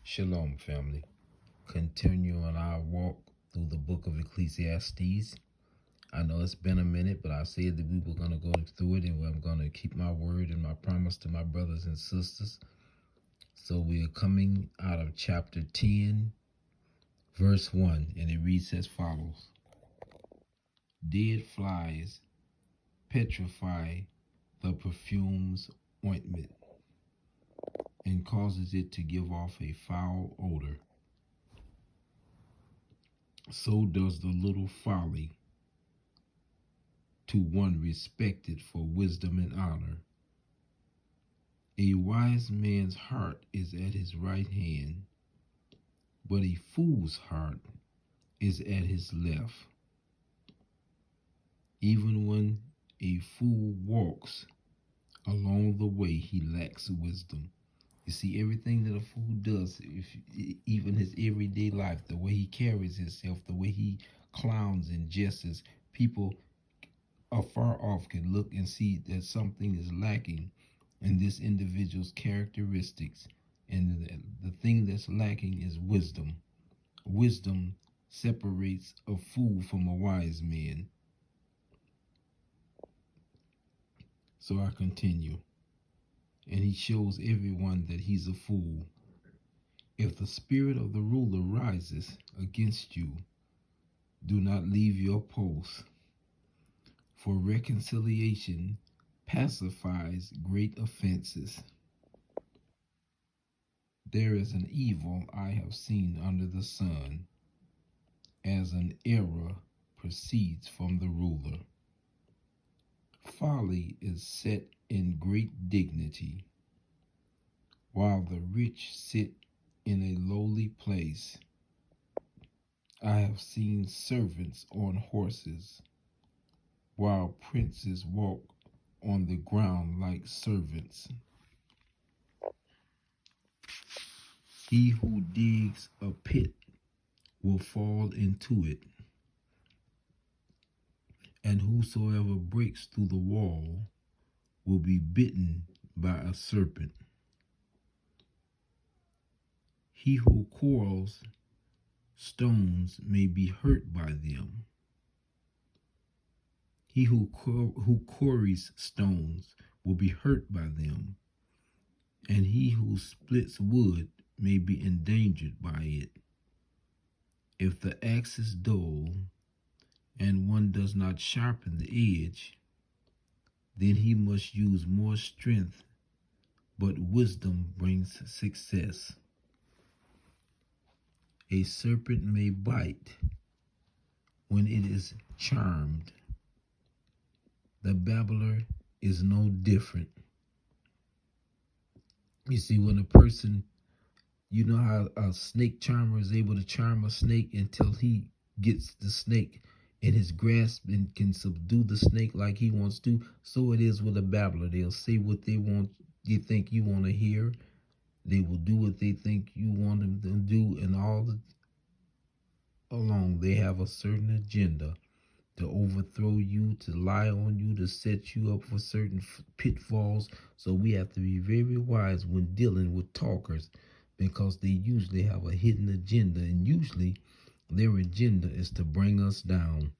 Shalom, family. Continuing our walk through the book of Ecclesiastes. I know it's been a minute, but I said that we were going to go through it, and I'm going to keep my word and my promise to my brothers and sisters. So we are coming out of chapter 10, verse 1, and it reads as follows. Dead flies petrify the perfume's ointment and causes it to give off a foul odor. So does the little folly to one respected for wisdom and honor. A wise man's heart is at his right hand, but a fool's heart is at his left. Even when a fool walks along the way, he lacks wisdom. You see, everything that a fool does, even his everyday life, the way he carries himself, the way he clowns and jests, people afar off can look and see that something is lacking in this individual's characteristics. And the thing that's lacking is wisdom. Wisdom separates a fool from a wise man. So I continue. And he shows everyone that he's a fool. If the spirit of the ruler rises against you, do not leave your post, for reconciliation pacifies great offenses. There is an evil I have seen under the sun, as an error proceeds from the ruler. Folly is set in great dignity, while the rich sit in a lowly place. I have seen servants on horses, while princes walk on the ground like servants. He who digs a pit will fall into it, and whosoever breaks through the wall will be bitten by a serpent. He who quarrels stones may be hurt by them. He who quarries stones will be hurt by them, and he who splits wood may be endangered by it. If the axe is dull, and one does not sharpen the edge, then he must use more strength, but wisdom brings success. A serpent may bite when it is charmed. The babbler is no different. You see, when a person, you know how a snake charmer is able to charm a snake until he gets the snake in his grasp and can subdue the snake like he wants to. So it is with a babbler. They'll say what they want, you think you want to hear. They will do what they think you want them to do, and all along they have a certain agenda to overthrow you, to lie on you, to set you up for certain pitfalls. So we have to be very wise when dealing with talkers, because they usually have a hidden agenda, and usually their agenda is to bring us down.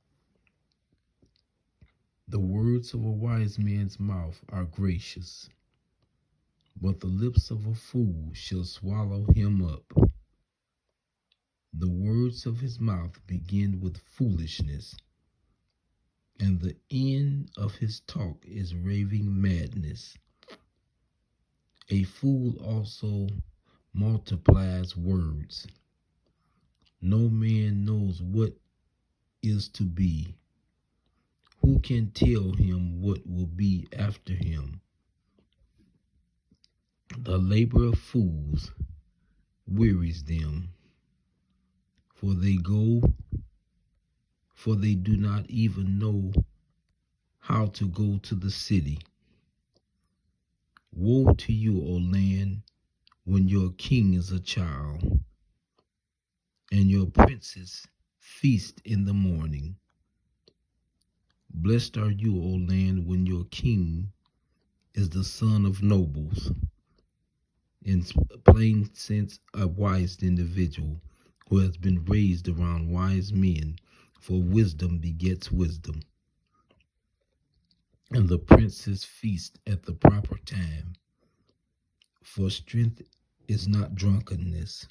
The words of a wise man's mouth are gracious, but the lips of a fool shall swallow him up. The words of his mouth begin with foolishness, and the end of his talk is raving madness. A fool also multiplies words. No man knows what is to be. Who can tell him what will be after him? The labor of fools wearies them, for they do not even know how to go to the city. Woe to you, O land, when your king is a child, and your princes feast in the morning. Blessed are you, O land, when your king is the son of nobles, In plain sense, a wise individual who has been raised around wise men, for wisdom begets wisdom, and the princes feast at the proper time. For strength is not drunkenness.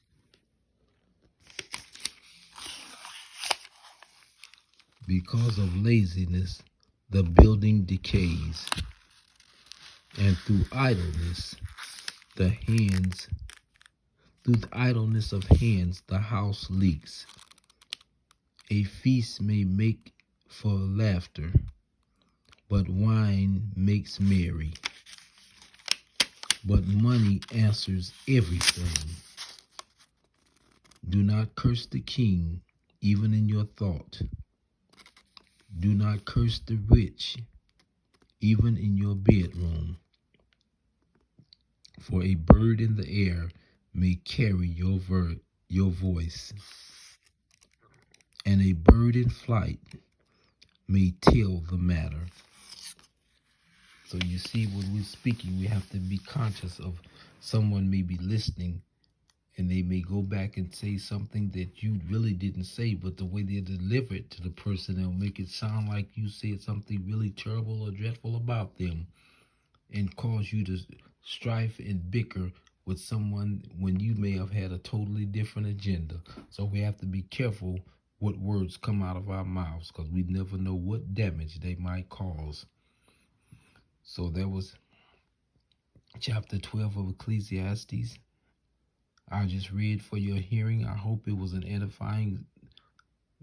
Because of laziness, the building decays, and the hands, through the idleness of hands, the house leaks. A feast may make for laughter, but wine makes merry. But money answers everything. Do not curse the king, even in your thought. Do not curse the rich, even in your bedroom. For a bird in the air may carry your voice, and a bird in flight may tell the matter. So you see, when we're speaking, we have to be conscious of someone may be listening, and they may go back and say something that you really didn't say, but the way they deliver it to the person, they'll make it sound like you said something really terrible or dreadful about them, and cause you to strife and bicker with someone when you may have had a totally different agenda. So we have to be careful what words come out of our mouths, because we never know what damage they might cause. So that was chapter 12 of Ecclesiastes. I just read for your hearing. I hope it was an edifying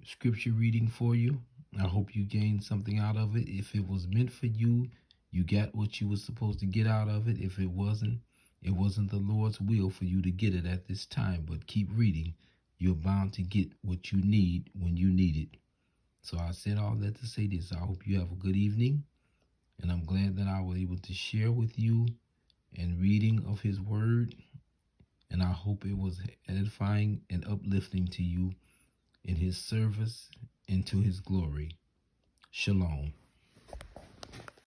scripture reading for you. I hope you gained something out of it. If it was meant for you, you got what you were supposed to get out of it. If it wasn't the Lord's will for you to get it at this time. But keep reading. You're bound to get what you need when you need it. So I said all that to say this. I hope you have a good evening. And I'm glad that I was able to share with you and reading of his word. And I hope it was edifying and uplifting to you in his service and to his glory. Shalom.